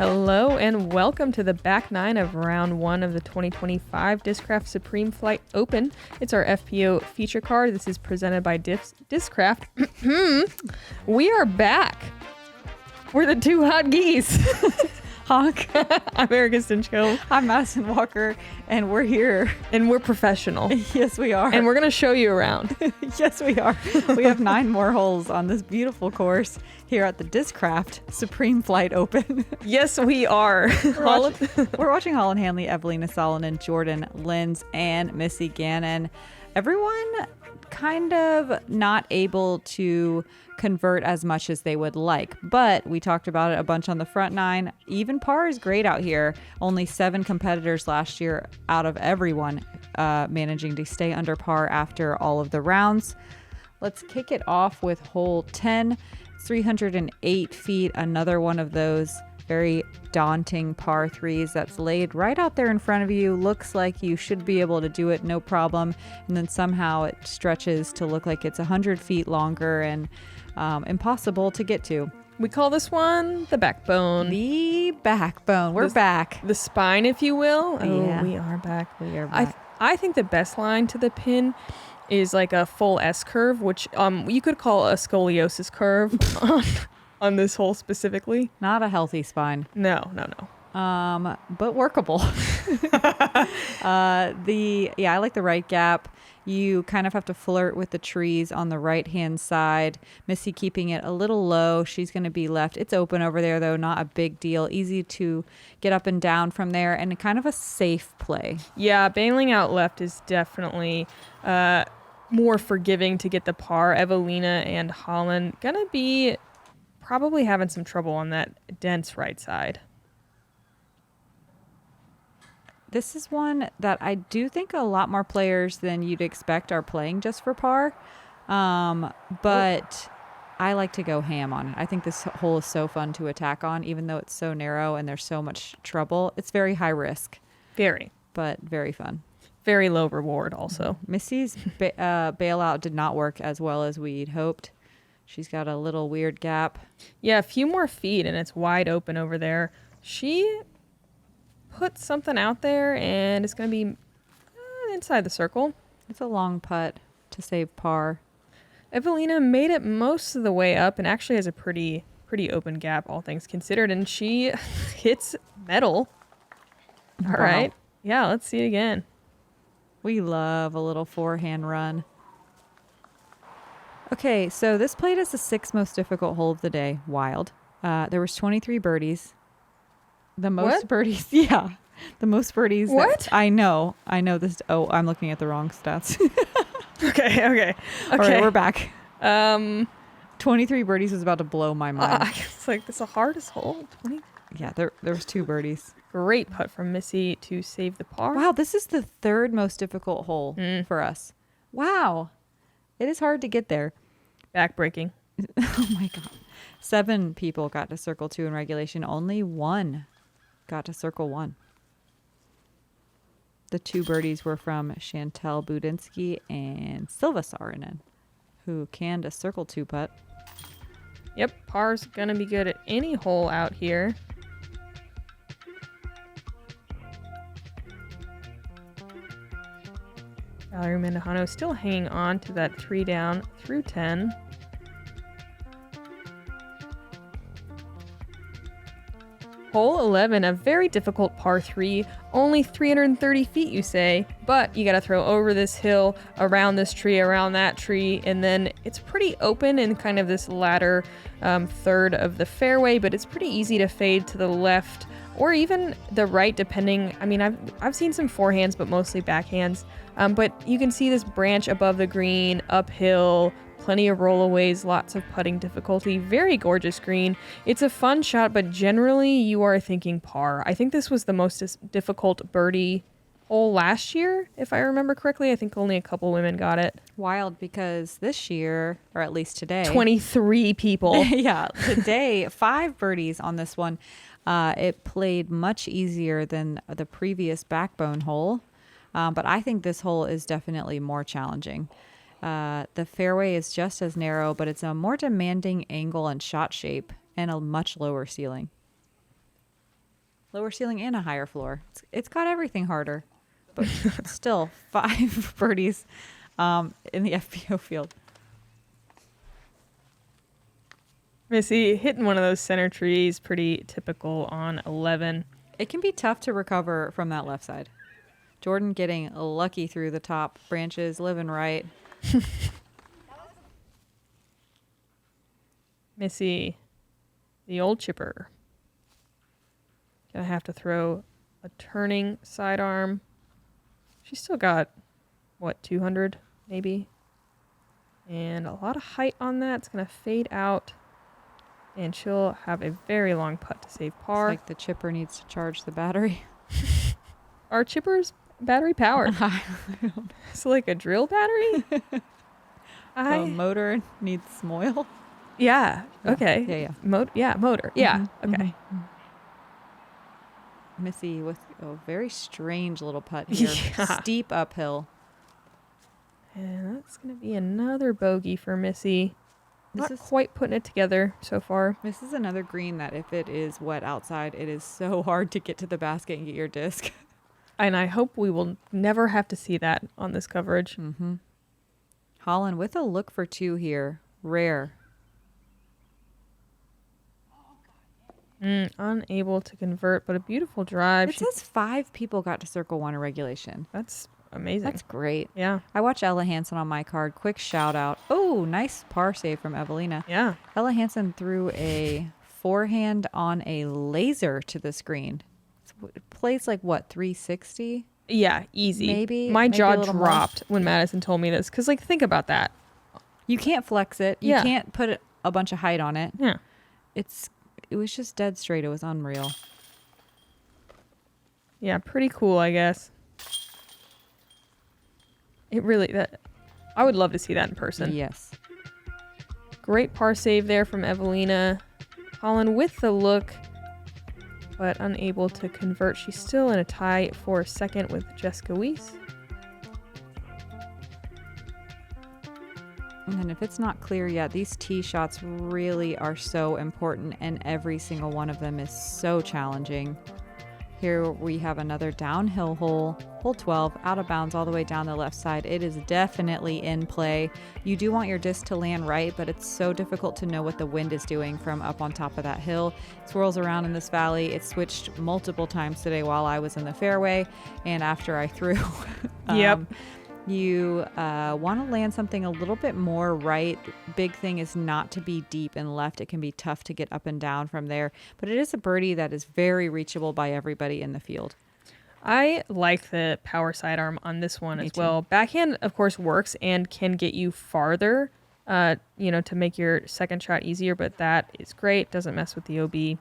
Hello and welcome to the back nine of round one of the 2025 Discraft Supreme Flight Open. It's our FPO feature card. This is presented by Discraft. We are back. We're the two hot geese. Honk. I'm Erika Stinchcomb. I'm Madison Walker, and we're here. And we're professional. Yes, we are. And we're going to show you around. Yes, we are. We have 9 more holes on this beautiful course here at the Discraft Supreme Flight Open. Yes, we are. We're watching Holyn, Handley, Eveliina, Salonen, Jordan, Lynds, and Missy, Gannon. Everyone kind of not able to convert as much as they would like, but we talked about it a bunch on the front 9. Even par is great out here. Only 7 competitors last year out of everyone managing to stay under par after all of the rounds. Let's kick it off with hole 10. 308 feet, another one of those very daunting par 3s that's laid right out there in front of you. Looks like you should be able to do it no problem, and then somehow it stretches to look like it's 100 feet longer and impossible to get to. We call this one the backbone. The backbone. We're back. The spine, if you will. Yeah. Oh, we are back. We are back. I think the best line to the pin is like a full S curve, which you could call a scoliosis curve on this hole specifically. Not a healthy spine. No. But workable. I like the right gap. You kind of have to flirt with the trees on the right-hand side. Missy keeping it a little low. She's going to be left. It's open over there, though. Not a big deal. Easy to get up and down from there, and kind of a safe play. Yeah, bailing out left is definitely more forgiving to get the par. Eveliina and Holyn going to be probably having some trouble on that dense right side. This is one that I do think a lot more players than you'd expect are playing just for par. But I like to go ham on it. I think this hole is so fun to attack on, even though it's so narrow and there's so much trouble. It's very high risk. Very. But very fun. Very low reward also. Missy's bailout did not work as well as we'd hoped. She's got a little weird gap. Yeah, a few more feet and it's wide open over there. She put something out there and it's going to be inside the circle. It's a long putt to save par. Eveliina made it most of the way up and actually has a pretty open gap, all things considered, and she hits metal. All right. Yeah, let's see it again. We love a little forehand run. Okay, so this played as the 6th most difficult hole of the day. Wild. There was 23 birdies. The most birdies. Yeah. The most birdies. What? I know this. Oh, I'm looking at the wrong stats. Okay. All right, we're back. 23 23 birdies was about to blow my mind. It's like, this is the hardest hole. 20. Yeah, there was 2 birdies. Great putt from Missy to save the par. Wow, this is the 3rd most difficult hole for us. Wow. It is hard to get there. Backbreaking. Oh my God. 7 people got to circle 2 in regulation. Only 1 got to circle 1. The 2 birdies were from Chantel Budinsky and Silva Saarinen, who canned a circle 2 putt. Yep, par's gonna be good at any hole out here. Valerie Mendojano still hanging on to that 3 down through 10. Hole 11, a very difficult par 3, only 330 feet, you say, but you got to throw over this hill, around this tree, around that tree, and then it's pretty open in kind of this latter third of the fairway, but it's pretty easy to fade to the left or even the right, depending. I mean, I've seen some forehands, but mostly backhands, but you can see this branch above the green, uphill, plenty of rollaways, lots of putting difficulty, very gorgeous green. It's a fun shot, but generally you are thinking par. I think this was the most difficult birdie hole last year, if I remember correctly. I think only a couple women got it. Wild, because this year, or at least today, 23 people. Yeah, today, 5 birdies on this one. It played much easier than the previous backbone hole, but I think this hole is definitely more challenging. The fairway is just as narrow, but it's a more demanding angle and shot shape and a much lower ceiling. lower ceiling and a higher floor. It's got everything harder, but still 5 birdies in the FPO field. Missy hitting one of those center trees, pretty typical on 11. It can be tough to recover from that left side. Jordan getting lucky through the top branches, living right. Missy, the old chipper. Gonna have to throw a turning sidearm. She's still got, what, 200 maybe? And a lot of height on that. It's gonna fade out. And she'll have a very long putt to save par. It's like the chipper needs to charge the battery. Our chipper's battery powered. It's like a drill battery? The motor needs some oil. Yeah. Okay. Yeah. Motor. Yeah. Mm-hmm. Okay. Mm-hmm. Missy with a very strange little putt here. Yeah. Steep uphill. And that's going to be another bogey for Missy. This Not is quite putting it together so far. This is another green that if it is wet outside, it is so hard to get to the basket and get your disc. And I hope we will never have to see that on this coverage. Mm-hmm. Holyn with a look for 2 here. Rare. Unable to convert, but a beautiful drive. It says 5 people got to circle 1 in regulation. That's amazing. That's great. Yeah. I watch Ella Hansen on my card. Quick shout out. Oh, nice par save from Eveliina. Yeah. Ella Hansen threw a forehand on a laser to the screen. It plays like what, 360? Yeah, easy. Maybe my jaw a little more. dropped when Madison told me this, because like think about that. You can't flex it. You Yeah. can't put a bunch of height on it. Yeah. It was just dead straight. It was unreal. Yeah, pretty cool, I guess. It really I would love to see that in person. Yes. Great par save there from Eveliina. Holyn with the look, but unable to convert. She's still in a tie for second with Jessica Weiss. And if it's not clear yet, these tee shots really are so important, and every single one of them is so challenging. Here we have another downhill hole, hole 12, out of bounds all the way down the left side. It is definitely in play. You do want your disc to land right, but it's so difficult to know what the wind is doing from up on top of that hill. It swirls around in this valley. It switched multiple times today while I was in the fairway and after I threw. Yep. You want to land something a little bit more right. Big thing is not to be deep and left. It can be tough to get up and down from there, but it is a birdie that is very reachable by everybody in the field. I like the power sidearm on this one Me as too. well. Backhand, of course, works and can get you farther, to make your second shot easier, but that is great. Doesn't mess with the OB.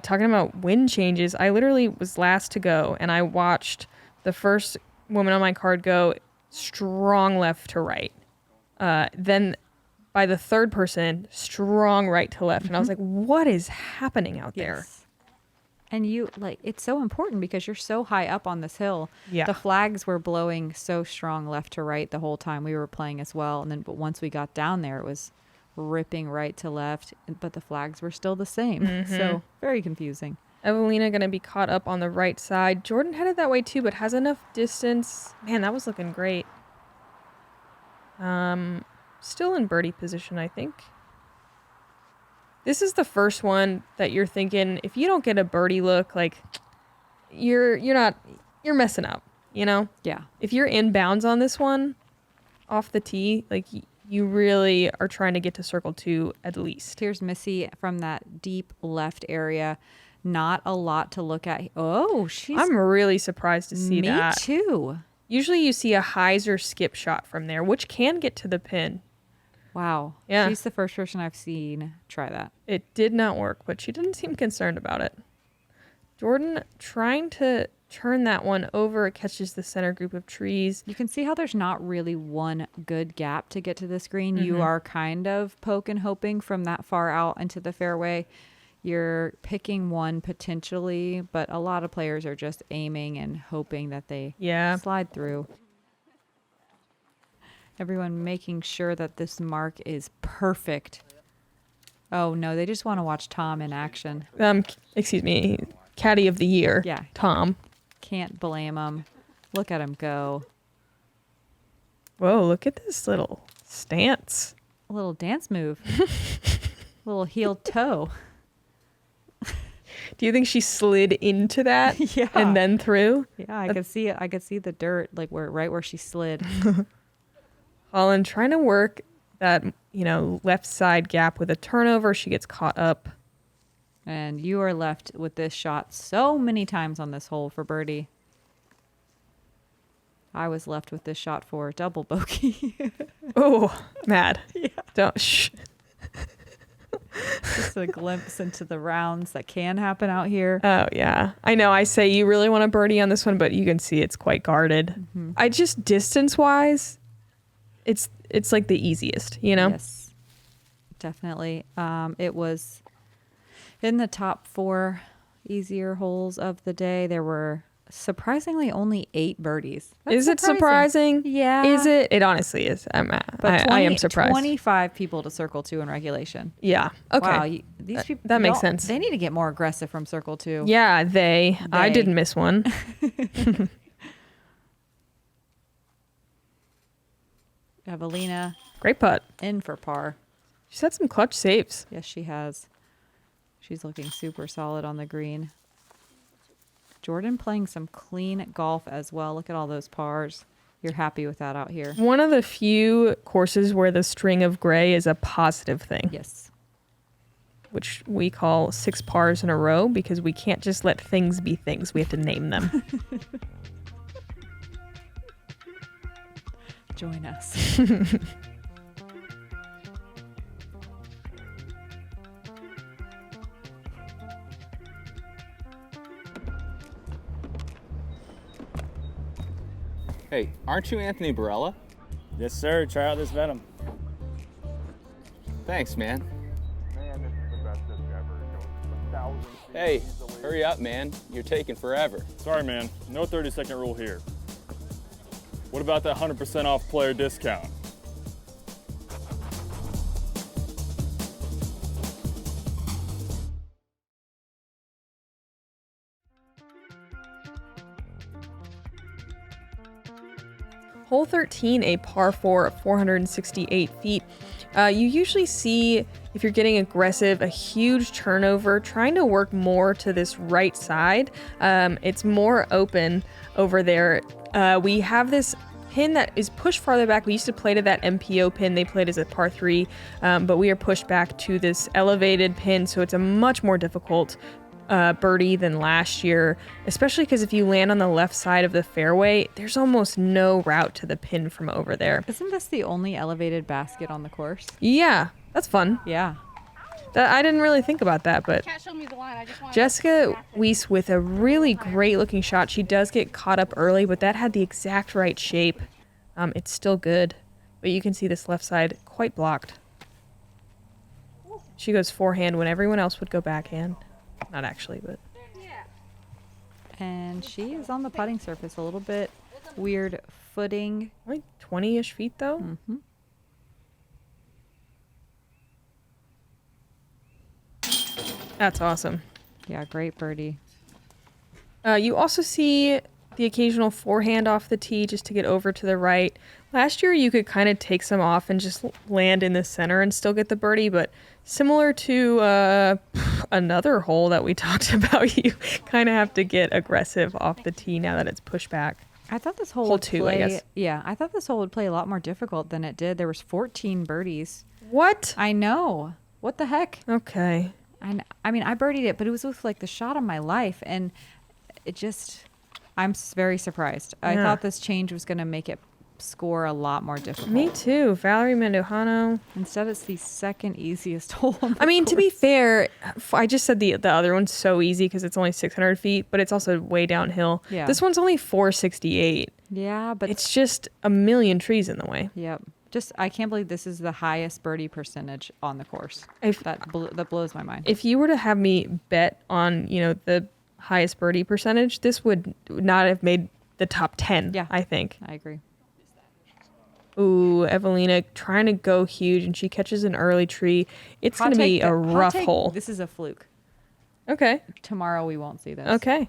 Talking about wind changes, I literally was last to go, and I watched the first woman on my card go strong left to right. Then by the third person, strong right to left. And I was like, what is happening out there? Yes. And it's so important because you're so high up on this hill. Yeah. The flags were blowing so strong left to right the whole time we were playing as well. But once we got down there, it was ripping right to left, but the flags were still the same. Mm-hmm. So very confusing. Eveliina going to be caught up on the right side. Jordan headed that way too, but has enough distance. Man, that was looking great. Still in birdie position, I think. This is the first one that you're thinking, if you don't get a birdie look, like you're messing up, you know? Yeah. If you're in bounds on this one off the tee, like you really are trying to get to circle 2 at least. Here's Missy from that deep left area. Not a lot to look at. Oh, I'm really surprised to see that. Me too. Usually you see a hyzer skip shot from there, which can get to the pin. Wow. Yeah. She's the first person I've seen try that. It did not work, but she didn't seem concerned about it. Jordan trying to turn that one over. It catches the center group of trees. You can see how there's not really one good gap to get to this green. Mm-hmm. You are kind of poking, hoping from that far out into the fairway. You're picking one potentially, but a lot of players are just aiming and hoping that they slide through. Everyone making sure that this mark is perfect. Oh, no, they just want to watch Tom in action. Excuse me. caddy of the year. Yeah. Tom. Can't blame him. Look at him go. Whoa, look at this little stance. A little dance move. Little heel toe. Do you think she slid into that Yeah. and then through? Yeah, I could see it. I could see the dirt, like right where she slid. Holyn trying to work that, left side gap with a turnover. She gets caught up. And you are left with this shot so many times on this hole for birdie. I was left with this shot for double bogey. Oh, mad. Yeah. Don't. Shh. Just a glimpse into the rounds that can happen out here. Oh, yeah. I know. I say you really want a birdie on this one, but you can see it's quite guarded. Mm-hmm. I just, distance-wise, it's like the easiest, Yes, definitely. It was in the top 4 easier holes of the day. There were surprisingly only 8 birdies. That's Is it surprising? Yeah. Is it? It honestly is. I am surprised. 25 people to circle 2 in regulation. Yeah. Okay. Wow, these people. That makes sense. They need to get more aggressive from circle 2. Yeah, I didn't miss one. Eveliina Great putt. in for par. She's had some clutch saves. Yes, she has. She's looking super solid on the green. Jordan playing some clean golf as well. Look at all those pars. You're happy with that out here. One of the few courses where the string of gray is a positive thing. Yes. Which we call 6 pars in a row because we can't just let things be things. We have to name them. Join us. Hey, aren't you Anthony Barella? Yes, sir. Try out this Venom. Thanks, man. Man, this is the best disc ever. It goes 1,000 feet Hey, easily. hurry up, man. You're taking forever. Sorry, man. No 30-second rule here. What about that 100% off player discount? Hole 13, a par 4 at 468 feet. You usually see, if you're getting aggressive, a huge turnover, trying to work more to this right side. It's more open over there. We have this pin that is pushed farther back. We used to play to that MPO pin. They played as a par 3, but we are pushed back to this elevated pin, so it's a much more difficult birdie than last year, especially because if you land on the left side of the fairway, there's almost no route to the pin from over there. Isn't this the only elevated basket on the course? Yeah, that's fun. Yeah. I didn't really think about that, but Can't show me the line. I just want Jessica Weiss with a really great looking shot. She does get caught up early, but that had the exact right shape. It's still good, but you can see this left side quite blocked. She goes forehand when everyone else would go backhand. Not actually, but And she is on the putting surface. A little bit weird footing. like 20-ish feet though. Mm-hmm. That's awesome. Yeah, great birdie. You also see the occasional forehand off the tee just to get over to the right. Last year, you could kind of take some off and just land in the center and still get the birdie, but similar to another hole that we talked about, you kind of have to get aggressive off the tee now that it's pushed back. I thought this hole Hole would 2, play, I guess. Yeah, I thought this hole would play a lot more difficult than it did. There was 14 birdies. What? I know. What the heck? Okay. I mean, I birdied it, but it was with like the shot of my life, and it just, very surprised. I Yeah. thought this change was going to make it score a lot more difficult. Me too. Valerie Mandujano. Instead, it's the second easiest hole. On the I mean, to be course. fair, I just said the other one's so easy because it's only 600 feet, but it's also way downhill. Yeah. This one's only 468. Yeah, but It's just a million trees in the way. yep. Just I can't believe this is the highest birdie percentage on the course. If- That blows my mind. If you were to have me bet on, the highest birdie percentage, this would not have made the top 10, Yeah. I think. I agree. Ooh, Eveliina trying to go huge, and she catches an early tree. It's going to be a rough hole. This is a fluke. Okay. Tomorrow we won't see this. Okay.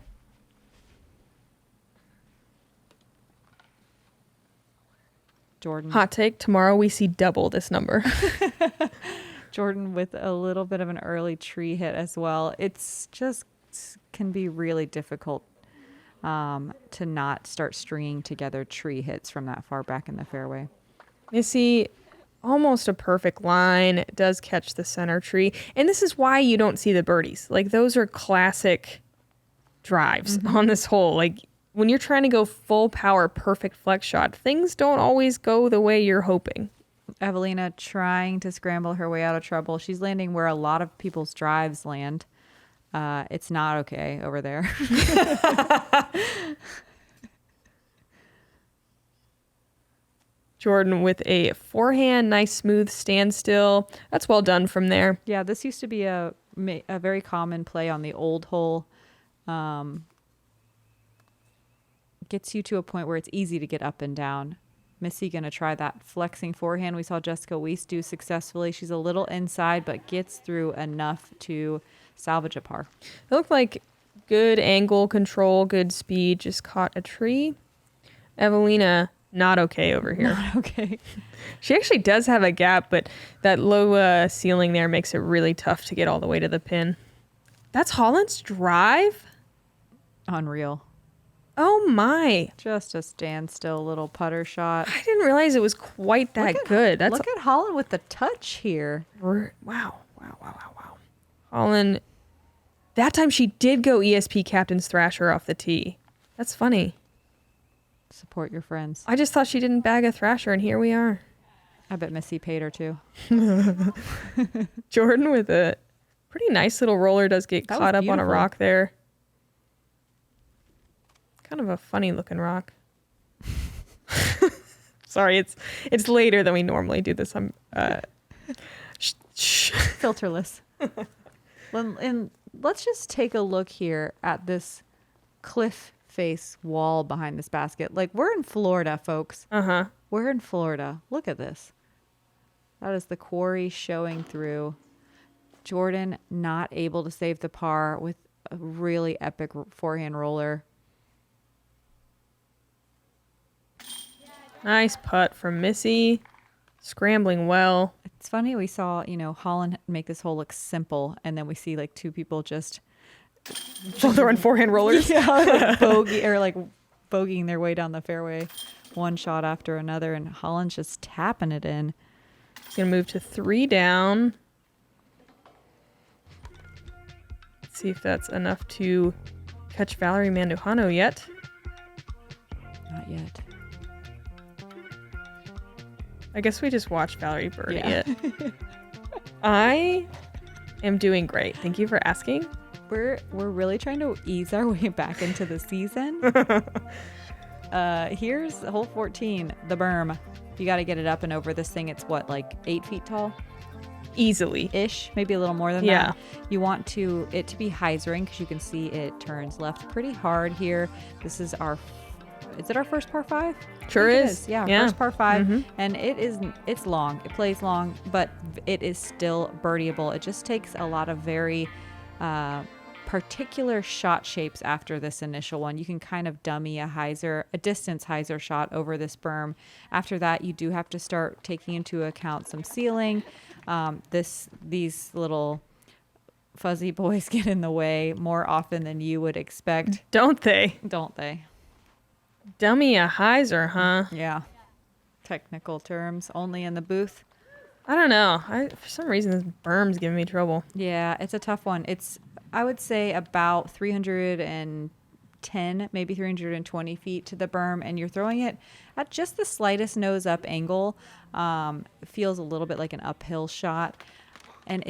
Jordan. Hot take. Tomorrow we see double this number. Jordan with a little bit of an early tree hit as well. It's just can be really difficult to not start stringing together tree hits from that far back in the fairway. Missy, almost a perfect line, does catch the center tree. And this is why you don't see the birdies. Like, those are classic drives on this hole. Like, when you're trying to go full power, perfect flex shot, things don't always go the way you're hoping. Eveliina trying to scramble her way out of trouble. She's landing where a lot of people's drives land. It's not okay over there. Jordan with a forehand, nice smooth standstill. That's well done from there. Yeah, this used to be a very common play on the old hole. Gets you to a point where it's easy to get up and down. Missy going to try that flexing forehand we saw Jessica Weiss do successfully. She's a little inside, but gets through enough to salvage a par. It looked like good angle control, good speed, just caught a tree. Eveliina, not okay over here. Not okay. She actually does have a gap, but that low ceiling there makes it really tough to get all the way to the pin. That's Holyn's drive? Unreal. Oh my. Just a standstill little putter shot. I didn't realize it was quite that good. That's Look at Holyn with the touch here. wow. Holyn, that time she did go ESP Captain's Thrasher off the tee. That's funny. Support your friends. I just thought she didn't bag a Thrasher, and here we are. I bet Missy paid her too. Jordan with a pretty nice little roller does get That was caught up on a beautiful. rock there. Kind of a funny looking rock. Sorry, it's later than we normally do this. I'm Filterless. And let's just take a look here at this cliff face wall behind this basket. Like, we're in Florida, folks. Uh-huh. We're in Florida. Look at this. That is the quarry showing through. Jordan not able to save the par with a really epic forehand roller. Nice putt from Missy. Scrambling well. It's funny, we saw, Holyn make this hole look simple, and then we see like two people just Both are on forehand rollers. bogeying their way down the fairway, one shot after another, and Holyn's just tapping it in. He's going to move to 3 down. Let's see if that's enough to catch Valerie Mandujano yet. Not yet. I guess we just watched Valerie birdie Yeah. it. I am doing great. Thank you for asking. We're really trying to ease our way back into the season. Here's hole 14, the berm. You got to get it up and over this thing. It's what, like 8 feet tall? Easily. Ish, maybe a little more than Yeah. that. You want it to be hyzering because you can see it turns left pretty hard here. This is is it our first par 5? Sure I think it is. Yeah, Yeah. first par 5. Mhm. And it's long. It plays long, but it is still birdieable. It just takes a lot of very particular shot shapes after this initial one. You can kind of dummy a distance hyzer shot over this berm. After that, you do have to start taking into account some ceiling. These little fuzzy boys get in the way more often than you would expect, Don't they? don't they? Dummy a hyzer, huh? Yeah. Technical terms only in the booth. I don't know. For some reason, this berm's giving me trouble. Yeah, it's a tough one. It's, I would say, about 310, maybe 320 feet to the berm, and you're throwing it at just the slightest nose up angle. It feels a little bit like an uphill shot, and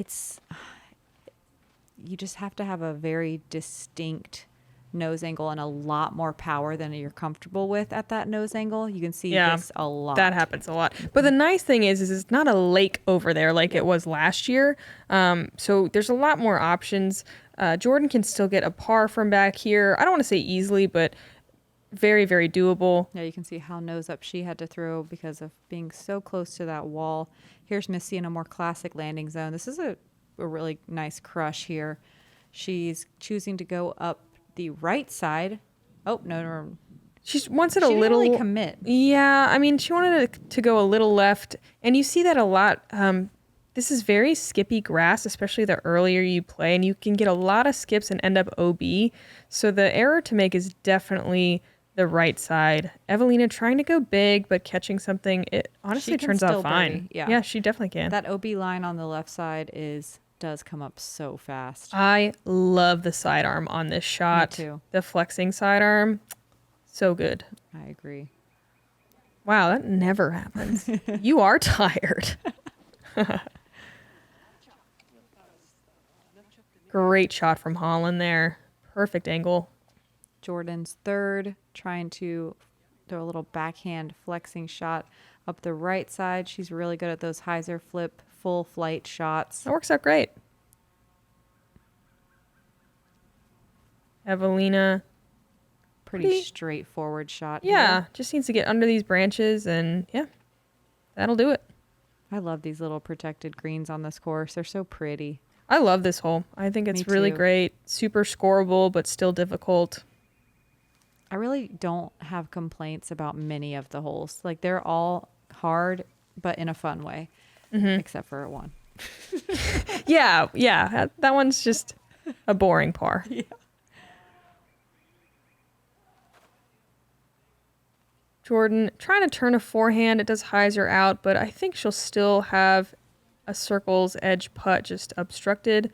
you just have to have a very distinct nose angle and a lot more power than you're comfortable with at that nose angle. You can see this a lot. That happens a lot. But the nice thing is it's not a lake over there like it was last year. So there's a lot more options. Jordan can still get a par from back here. I don't want to say easily, but very, very doable. Yeah, you can see how nose up she had to throw because of being so close to that wall. Here's Missy in a more classic landing zone. This is a really nice crush here. She's choosing to go up the right side. Oh, no. She wants it She a didn't little really commit. Yeah, I mean, she wanted it to go a little left, and you see that a lot. This is very skippy grass, especially the earlier you play, and you can get a lot of skips and end up OB. So the error to make is definitely the right side. Eveliina trying to go big, but catching something, it honestly She can turns out still fine. birdie, yeah. Yeah, she definitely can. That OB line on the left side does come up so fast. I love the sidearm on this shot. too. The flexing sidearm, so good. I agree. Wow, that never happens. You are tired. Great shot from Holyn there. Perfect angle. Jordan's third, trying to throw a little backhand flexing shot up the right side. She's really good at those hyzer flip full flight shots. That works out great. Eveliina. Pretty straightforward shot. Yeah, here. just needs to get under these branches and yeah, that'll do it. I love these little protected greens on this course. They're so pretty. I love this hole. I think it's Me really too. great. Super scoreable, but still difficult. I really don't have complaints about many of the holes. Like they're all hard, but in a fun way, except for one. Yeah. That one's just a boring par. Yeah. Jordan trying to turn a forehand. It does hyzer out, but I think she'll still have a circle's edge putt just obstructed.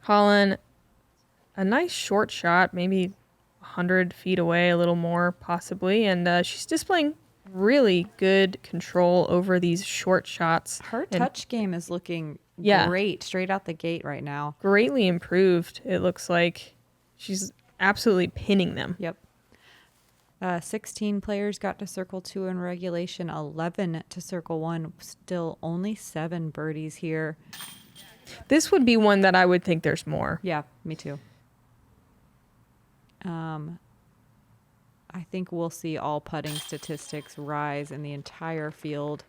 Holyn, a nice short shot, maybe 100 feet away, a little more possibly. And she's displaying really good control over these short shots. Her and touch game is looking Yeah. great straight out the gate right now. greatly improved. It looks like she's absolutely pinning them. Yep. 16 players got to circle 2 in regulation, 11 to circle 1. Still only 7 birdies here. This would be one that I would think there's more. Yeah, me too. I think we'll see all putting statistics rise in the entire field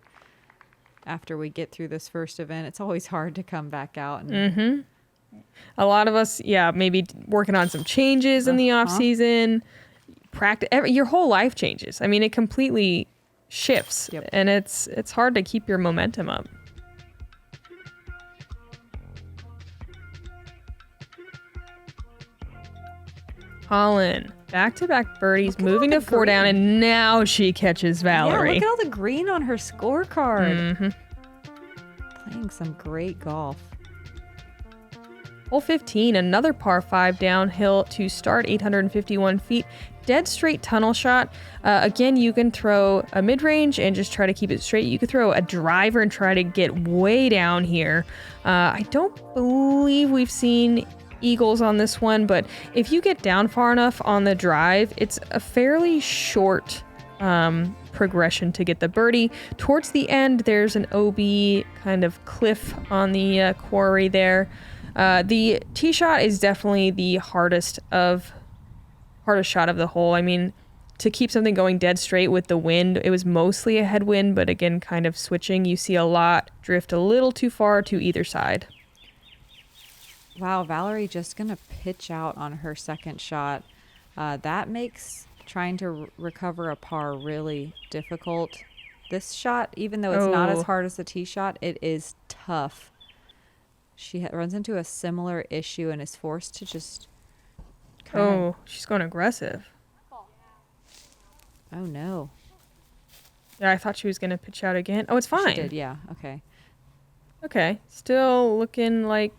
after we get through this first event. It's always hard to come back out. And A lot of us, maybe working on some changes in the off season. Practice. Your whole life changes. I mean, it completely shifts, Yep. and it's hard to keep your momentum up. Holyn, back-to-back birdies, moving to 4 down, and now she catches Valerie. Yeah, look at all the green on her scorecard. Playing some great golf. Hole 15, another par 5 downhill to start, 851 feet. Dead straight tunnel shot. Again, you can throw a mid-range and just try to keep it straight. You could throw a driver and try to get way down here. I don't believe we've seen eagles on this one, but if you get down far enough on the drive, it's a fairly short progression to get the birdie. Towards the end, there's an OB kind of cliff on the quarry there. The tee shot is definitely the hardest shot of the hole. I mean, to keep something going dead straight with the wind, it was mostly a headwind, but again, kind of switching. You see a lot drift a little too far to either side. Wow, Valerie just going to pitch out on her second shot. That makes trying to recover a par really difficult. This shot, even though it's not as hard as the tee shot, it is tough. She runs into a similar issue and is forced to just She's going aggressive. Oh, no. Yeah, I thought she was going to pitch out again. Oh, it's fine. She did, yeah. Okay. Okay, still looking like...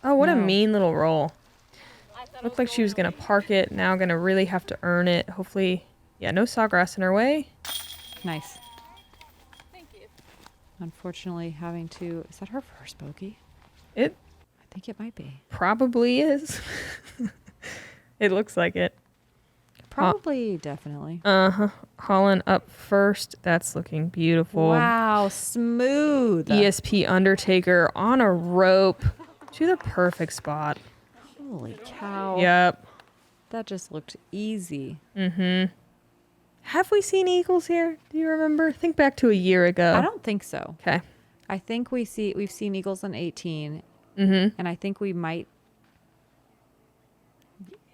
Oh, what a No. mean little roll. Looked like she was going to park it. Now going to really have to earn it. Hopefully, no sawgrass in her way. Nice. Thank you. Unfortunately, having to... Is that her first bogey? It I think it might be. probably is. It looks like it. Probably, definitely. Holyn up first. That's looking beautiful. Wow, smooth. ESP Undertaker on a rope to the perfect spot. Holy cow. Yep. That just looked easy. Have we seen eagles here? Do you remember? Think back to a year ago. I don't think so. Okay. I think we've seen eagles on 18 And I think we might.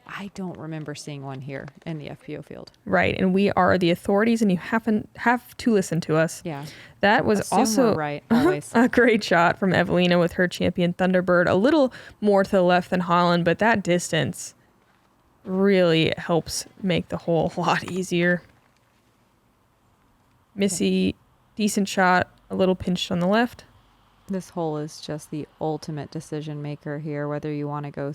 I don't remember seeing one here in the FPO field. Right, and we are the authorities, and you have to listen to us. Yeah. That was Assume also we're right, always. a great shot from Eveliina with her champion Thunderbird. A little more to the left than Holyn, but that distance really helps make the hole a lot easier. Missy, decent shot, a little pinched on the left. This hole is just the ultimate decision maker here, whether you want to go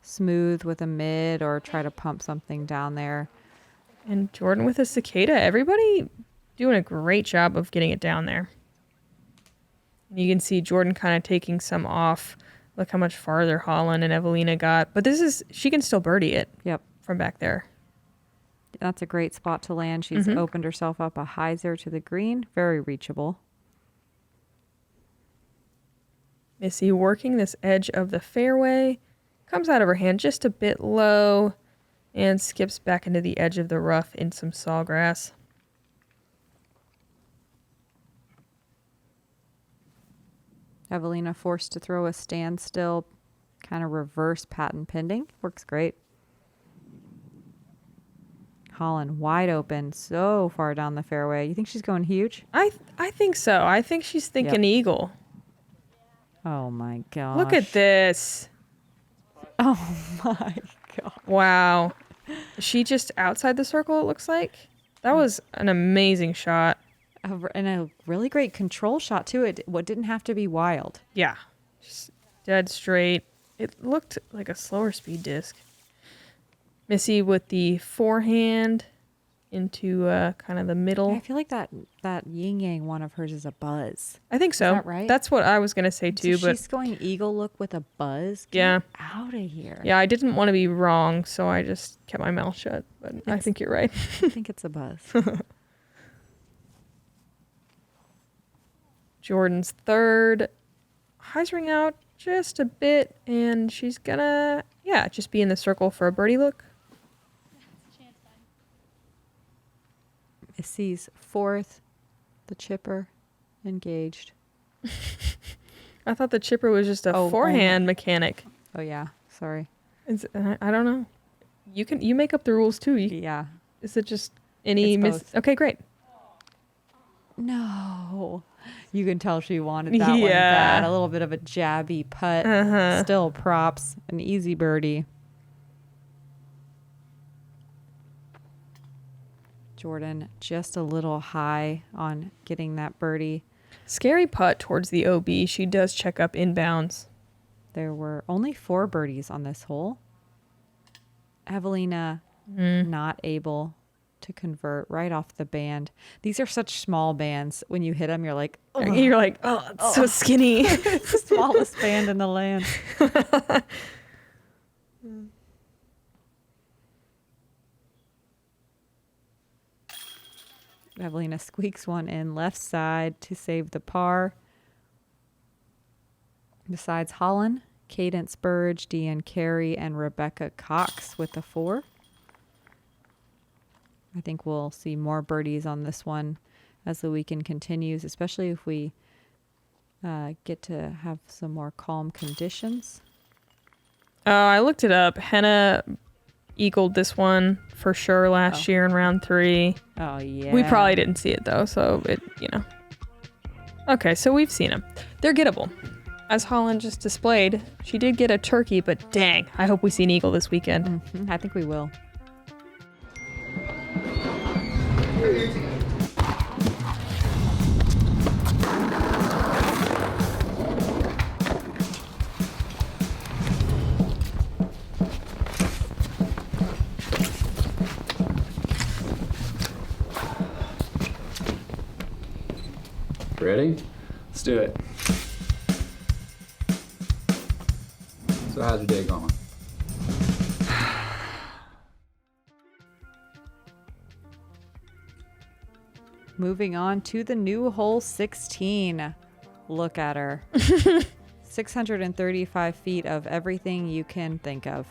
smooth with a mid or try to pump something down there. And Jordan with a cicada. Everybody doing a great job of getting it down there. And you can see Jordan kind of taking some off. Look how much farther Holyn and Eveliina got. But she can still birdie it. Yep. From back there. That's a great spot to land. She's opened herself up a hyzer to the green. Very reachable. Missy working this edge of the fairway. Comes out of her hand just a bit low and skips back into the edge of the rough in some sawgrass. Eveliina forced to throw a standstill, kind of reverse patent pending. Works great. Holyn wide open, so far down the fairway. You think she's going huge? I think so. I think she's thinking eagle. Oh my gosh. Look at this. Oh my god. Wow. She just outside the circle, it looks like. That was an amazing shot. And a really great control shot too. What didn't have to be wild. Yeah. Just dead straight. It looked like a slower speed disc. Missy with the forehand into kind of the middle. I feel like that yin yang one of hers is a buzz. I think so. Is that right? That's what I was going to say too. So but she's going eagle look with a buzz. Yeah. Get out of here. Yeah, I didn't want to be wrong, so I just kept my mouth shut. But I think you're right. I think it's a buzz. Jordan's third. Hyzering out just a bit, and she's gonna, just be in the circle for a birdie look. Missy's fourth. The chipper engaged. I thought the chipper was just a forehand mechanic. Oh yeah, sorry. I don't know. You make up the rules too. Yeah. Is it just any It's both. Okay, great. No. You can tell she wanted that one bad. A little bit of a jabby putt. Still props. An easy birdie. Jordan just a little high on getting that birdie. Scary putt towards the OB. She does check up inbounds. There were only 4 birdies on this hole. Eveliina not able to convert right off the band. These are such small bands. When you hit them, you're like, oh, You're like, it's so skinny. it's the smallest band in the land. Eveliina squeaks one in left side to save the par. Besides Holyn, Cadence Burge, Deanne Carey, and Rebecca Cox with the 4. I think we'll see more birdies on this one as the weekend continues, especially if we get to have some more calm conditions. I looked it up. Henna eagled this one for sure last year in round 3. Oh, yeah. We probably didn't see it though, so it. Okay, so we've seen them. They're gettable. As Holyn just displayed, she did get a turkey, but dang, I hope we see an eagle this weekend. I think we will. Ready? Let's do it. So how's your day going? Moving on to the new hole 16. Look at her. 635 feet of everything you can think of.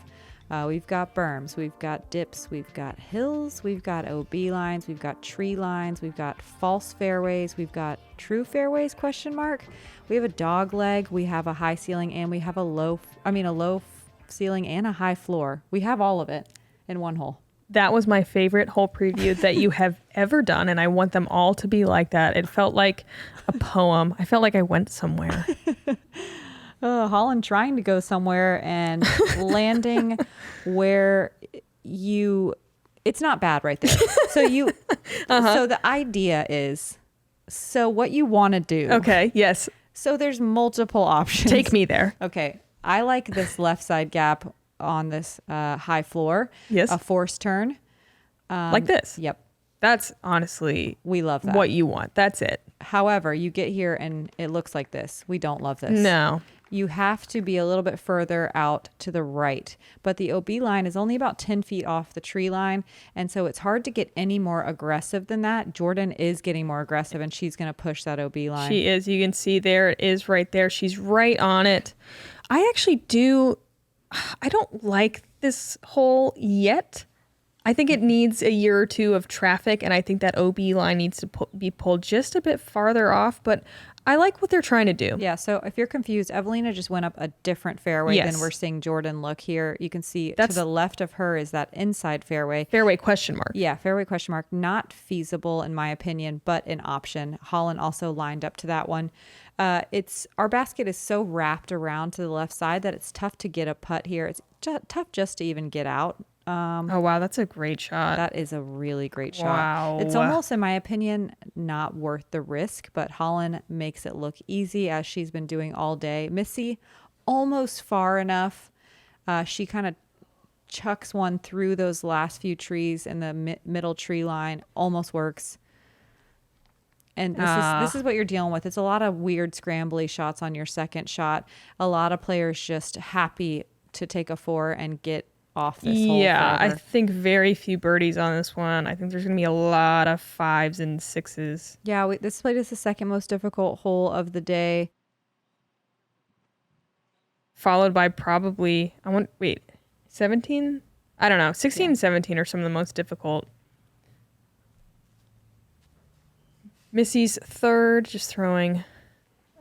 We've got berms, we've got dips, we've got hills, we've got OB lines, we've got tree lines, we've got false fairways, we've got true fairways, question mark. We have a dog leg, we have a high ceiling, and we have a low ceiling and a high floor. We have all of it in one hole. That was my favorite hole preview that you have ever done, and I want them all to be like that. It felt like a poem. I felt like I went somewhere. Holyn trying to go somewhere and landing where it's not bad right there. So so the idea is, so what you want to do. Okay, yes. So there's multiple options. Take me there. Okay. I like this left side gap on this high floor. Yes. A forced turn. Like this. Yep. That's honestly We love that. what you want. That's it. However, you get here and it looks like this. We don't love this. No. You have to be a little bit further out to the right, but the OB line is only about 10 feet off the tree line, and so it's hard to get any more aggressive than that. Jordan is getting more aggressive, and she's going to push that OB line. She is. You can see there it is right there. She's right on it. I don't like this hole yet. I think it needs a year or two of traffic, and I think that OB line needs to be pulled just a bit farther off, but I like what they're trying to do. Yeah, so if you're confused, Eveliina just went up a different fairway than we're seeing Jordan look here. You can see to the left of her is that inside fairway. Fairway question mark. Yeah, fairway question mark. Not feasible in my opinion, but an option. Holyn also lined up to that one. Our basket is so wrapped around to the left side that it's tough to get a putt here. It's tough just to even get out. Oh, wow. That's a great shot. That is a really great shot. Wow. It's almost, in my opinion, not worth the risk, but Holyn makes it look easy as she's been doing all day. Missy, almost far enough. She kind of chucks one through those last few trees in the middle tree line. Almost works. And this is what you're dealing with. It's a lot of weird scrambly shots on your second shot. A lot of players just happy to take a 4 and get off this hole. Yeah, forever. I think very few birdies on this one. I think there's going to be a lot of 5s and 6s. Yeah, this played is the second most difficult hole of the day. Followed by probably, 17? I don't know. 16 and 17 are some of the most difficult. Missy's third, just throwing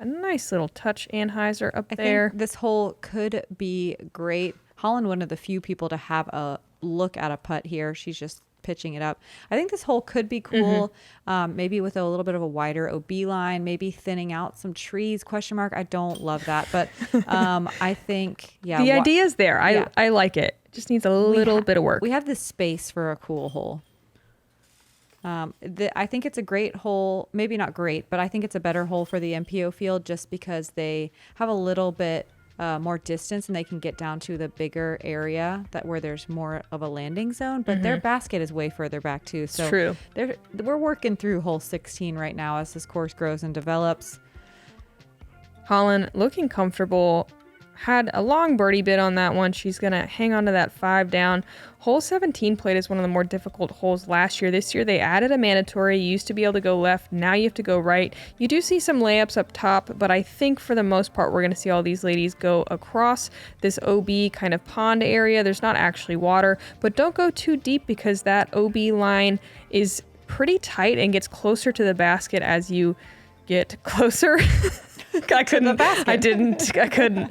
a nice little touch Anheuser up there. I think this hole could be great. Holyn, one of the few people to have a look at a putt here. She's just pitching it up. I think this hole could be cool. Maybe with a little bit of a wider OB line, maybe thinning out some trees, question mark. I don't love that, but I think, yeah. The idea is there. I like it. Just needs a little bit of work. We have the space for a cool hole. I think it's a great hole. Maybe not great, but I think it's a better hole for the MPO field just because they have a little bit more distance and they can get down to the bigger area where there's more of a landing zone, but their basket is way further back too. So true. We're working through hole 16 right now as this course grows and develops. Holyn looking comfortable. Had a long birdie bit on that one. She's going to hang on to that 5 down. Hole 17 played as one of the more difficult holes last year. This year they added a mandatory. You used to be able to go left. Now you have to go right. You do see some layups up top, but I think for the most part we're going to see all these ladies go across this OB kind of pond area. There's not actually water, but don't go too deep because that OB line is pretty tight and gets closer to the basket as you get closer. I couldn't. I couldn't.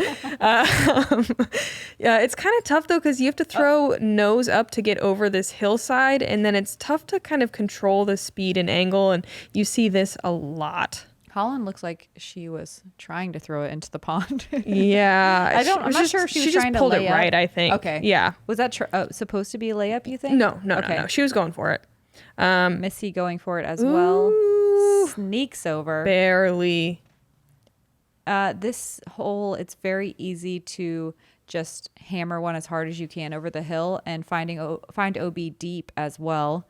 Yeah, it's kind of tough though because you have to throw nose up to get over this hillside, and then it's tough to kind of control the speed and angle, and you see this a lot. Holyn looks like she was trying to throw it into the pond. Yeah, I'm not sure if she was just trying to pulled lay it up. right. I think. Okay. Yeah. Was that supposed to be a layup? You think? No. She was going for it. Missy going for it as well. Ooh, Sneaks over. barely. This hole, it's very easy to just hammer one as hard as you can over the hill and find OB deep as well.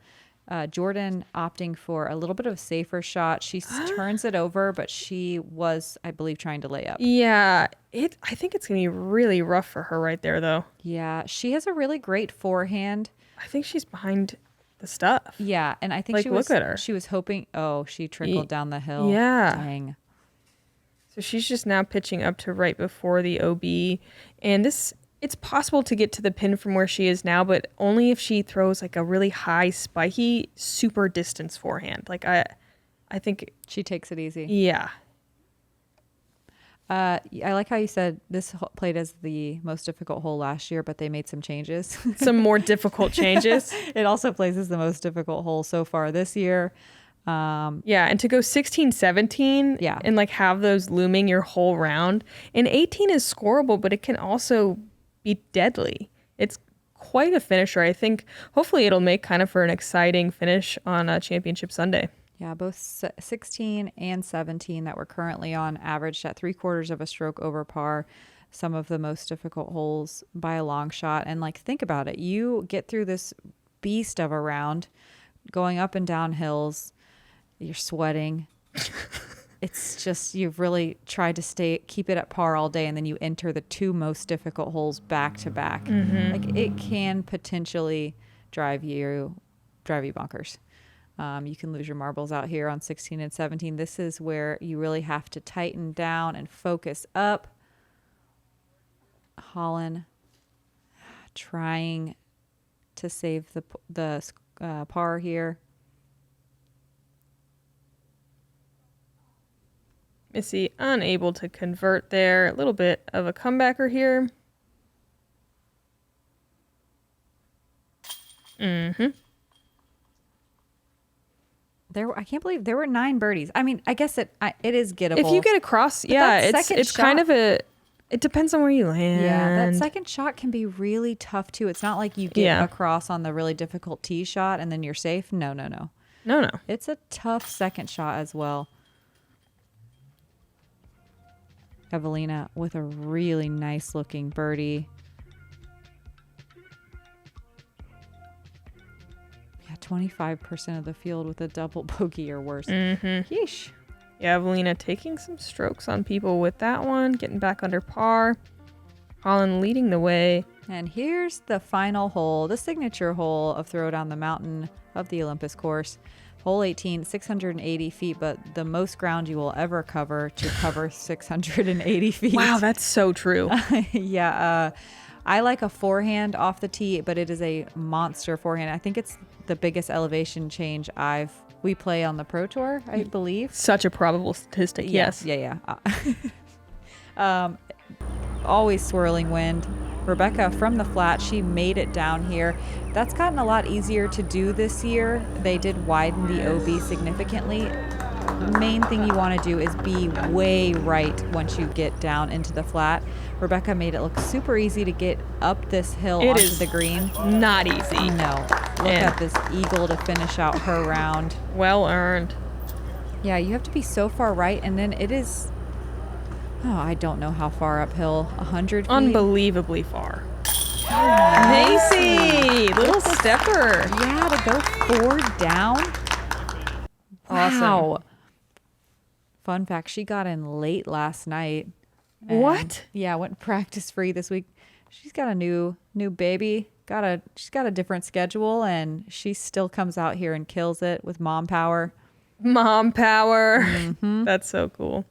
Jordan opting for a little bit of a safer shot. She turns it over, but she was, I believe, trying to lay up. Yeah, I think it's gonna be really rough for her right there, though. Yeah, she has a really great forehand. I think she's behind the stuff. Yeah, and I think Look at her. She was hoping. Oh, she trickled down the hill. Yeah. Dang. So she's just now pitching up to right before the OB. And this it's possible to get to the pin from where she is now, but only if she throws like a really high, spiky, super distance forehand. Like I think, She takes it easy. yeah. I like how you said this played as the most difficult hole last year, but they made some changes. Some more difficult changes. It also plays as the most difficult hole so far this year. Yeah, and to go 16, 17 Yeah. and like have those looming your whole round. And 18 is scoreable, but it can also be deadly. It's quite a finisher. I think hopefully it'll make kind of for an exciting finish on Championship Sunday. Yeah, both 16 and 17 that we're currently on averaged at 3/4 of a stroke over par. Some of the most difficult holes by a long shot. And like, think about it. You get through this beast of a round, going up and down hills. You're sweating. It's just, you've really tried to keep it at par all day, and then you enter the two most difficult holes back to back. Like, it can potentially drive you bonkers. You can lose your marbles out here on 16 and 17. This is where you really have to tighten down and focus up. Holyn trying to save the par here. Missy unable to convert there. A little bit of a comebacker here. I can't believe there were 9 birdies. I mean, I guess it is gettable. If you get across, yeah, it's kind of it depends on where you land. Yeah, that second shot can be really tough too. It's not like you get across on the really difficult tee shot and then you're safe. No. No. It's a tough second shot as well. Eveliina with a really nice looking birdie. Yeah, 25% of the field with a double bogey or worse. Yeesh. Yeah, Eveliina taking some strokes on people with that one, getting back under par. Holyn leading the way. And here's the final hole, the signature hole of Throw Down the Mountain of the Olympus course. Hole 18, 680 feet, but the most ground you will ever cover to cover 680 feet. Wow, that's so true. Yeah, I like a forehand off the tee, but it is a monster forehand. I think it's the biggest elevation change we play on the Pro Tour, I believe. Such a probable statistic, yes. Yeah. Always swirling wind. Rebecca from the flat, she made it down here. That's gotten a lot easier to do this year. They did widen the OB significantly. The main thing you want to do is be way right once you get down into the flat. Rebecca made it look super easy to get up this hill onto the green. Not easy. No. Look at this eagle to finish out her round. Well earned. Yeah, you have to be so far right, and then it is... Oh, I don't know how far uphill. 100 feet? Unbelievably far. Missy! Little stepper. Yeah, to go 4 down. Awesome. Wow. Fun fact, she got in late last night. What? Yeah, went practice free this week. She's got a new baby. She's got a different schedule, and she still comes out here and kills it with mom power. Mom power. That's so cool.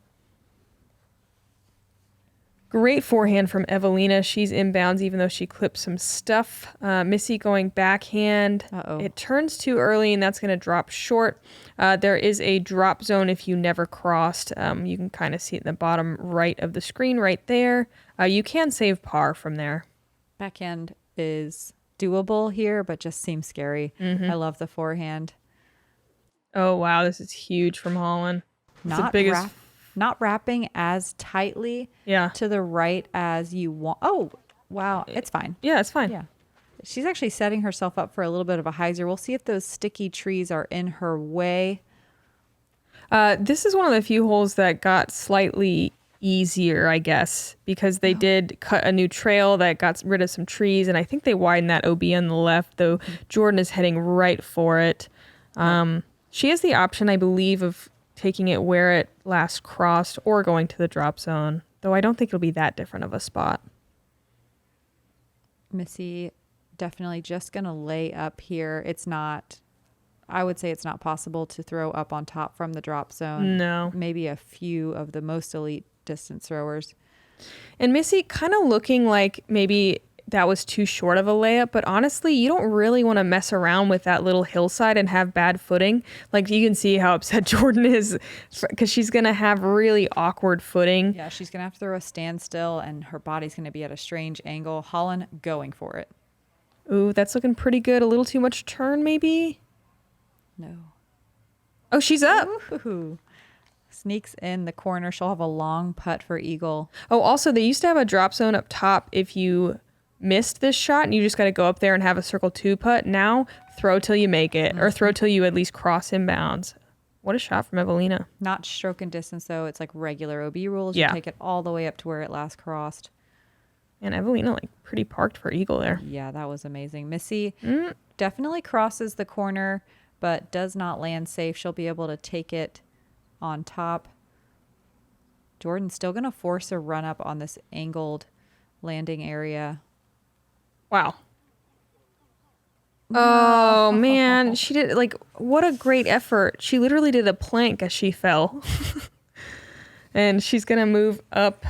Great forehand from Eveliina. She's inbounds even though she clipped some stuff. Missy going backhand. Uh-oh. It turns too early and that's going to drop short. There is a drop zone if you never crossed. You can kind of see it in the bottom right of the screen right there. You can save par from there. Backhand is doable here, but just seems scary. I love the forehand. Oh, wow. This is huge from Holyn. It's the biggest... Not wrapping as tightly to the right as you want. Oh, wow. It's fine. Yeah, it's fine. Yeah. She's actually setting herself up for a little bit of a hyzer. We'll see if those sticky trees are in her way. This is one of the few holes that got slightly easier, I guess, because they did cut a new trail that got rid of some trees, and I think they widened that OB on the left, though Jordan is heading right for it. She has the option, I believe, of taking it where it last crossed or going to the drop zone, though I don't think it'll be that different of a spot. Missy definitely just going to lay up here. I would say it's not possible to throw up on top from the drop zone. No. Maybe a few of the most elite distance throwers. And Missy kind of looking like maybe that was too short of a layup, but honestly, you don't really want to mess around with that little hillside and have bad footing. Like you can see how upset Jordan is because she's going to have really awkward footing. Yeah, she's going to have to throw a standstill and her body's going to be at a strange angle. Holyn going for it. Ooh, that's looking pretty good. A little too much turn maybe? No. Oh, she's up. Ooh. Sneaks in the corner. She'll have a long putt for eagle. Oh, also, they used to have a drop zone up top if you missed this shot and you just got to go up there and have a circle 2 putt. Now, throw till you make it or throw till you at least cross inbounds. What a shot from Eveliina. Not stroke and distance, though. It's like regular OB rules. Yeah. You take it all the way up to where it last crossed. And Eveliina, like, pretty parked for eagle there. Yeah, that was amazing. Missy definitely crosses the corner, but does not land safe. She'll be able to take it on top. Jordan's still going to force a run up on this angled landing area. Wow. Oh, man. She did, like, what a great effort. She literally did a plank as she fell. And she's going to move up.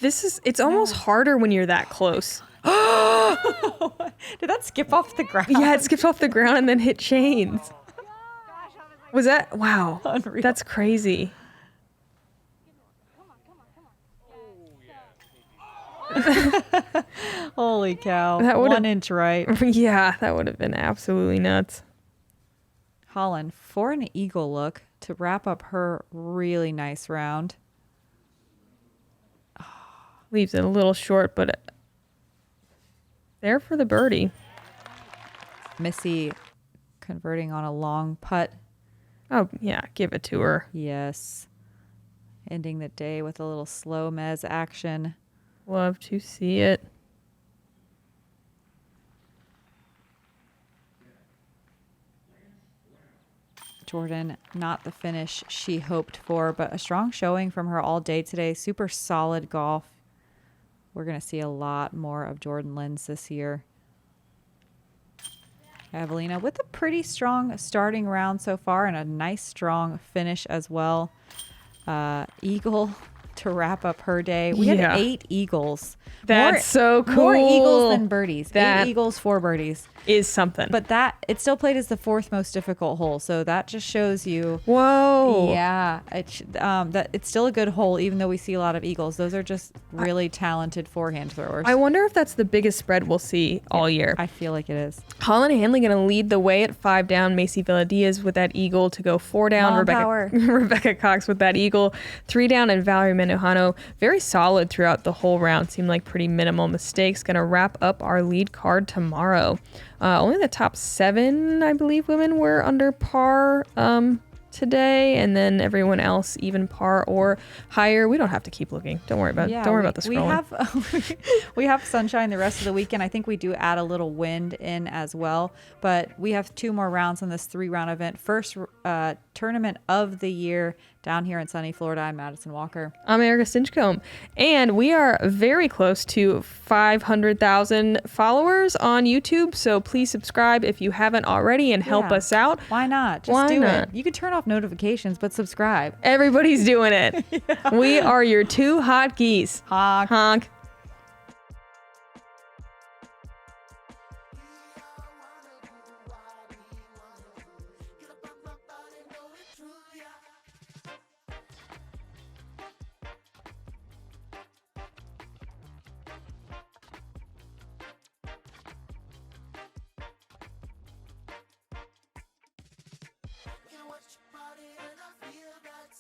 It's almost harder when you're that close. Did that skip off the ground? Yeah, it skipped off the ground and then hit chains. Was that? Wow. Unreal. That's crazy. Holy cow. That would've- 1 inch right. Yeah, that would have been absolutely nuts. Holyn for an eagle look to wrap up her really nice round. Leaves it a little short, but there for the birdie. Missy converting on a long putt. Oh, yeah, give it to her. Yes. Ending the day with a little slow mez action. Love to see it. Jordan, not the finish she hoped for, but a strong showing from her all day today. Super solid golf. We're going to see a lot more of Jordan Lynds this year. Eveliina with a pretty strong starting round so far and a nice strong finish as well. Eagle to wrap up her day. We Yeah. had 8 eagles. That's so cool. More eagles than birdies. That 8 eagles, 4 birdies. is something. But it still played as the 4th most difficult hole. So that just shows you. Whoa. Yeah, that it's still a good hole, even though we see a lot of eagles. Those are just really talented forehand throwers. I wonder if that's the biggest spread we'll see all year. I feel like it is. Holyn and Handley going to lead the way at 5 down. Macy Villadiaz with that eagle to go 4 down. Mom power. Rebecca Cox with that eagle 3 down, and Valerie Menujano very solid throughout the whole round. Seemed like pretty minimal mistakes. Going to wrap up our lead card tomorrow. Only the top 7, I believe, women were under par today, and then everyone else even par or higher. We don't have to keep looking. Don't worry about the scrolling. We have sunshine the rest of the weekend. I think we do add a little wind in as well, but we have 2 more rounds on this 3-round event. First tournament of the year down here in sunny Florida. I'm Madison Walker. I'm Erika Stinchcomb, and we are very close to 500,000 followers on YouTube, so please subscribe if you haven't already and help us out. Why not? Just Why do not? it. You can turn off notifications, but subscribe. Everybody's doing it. We are your 2 hot geese. Honk. Honk.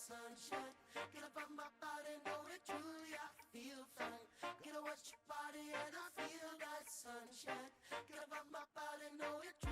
Sunshine, get up on my body, know it truly, I feel fine. Get a watch your body and I feel that sunshine. Get up on my body, know it truly.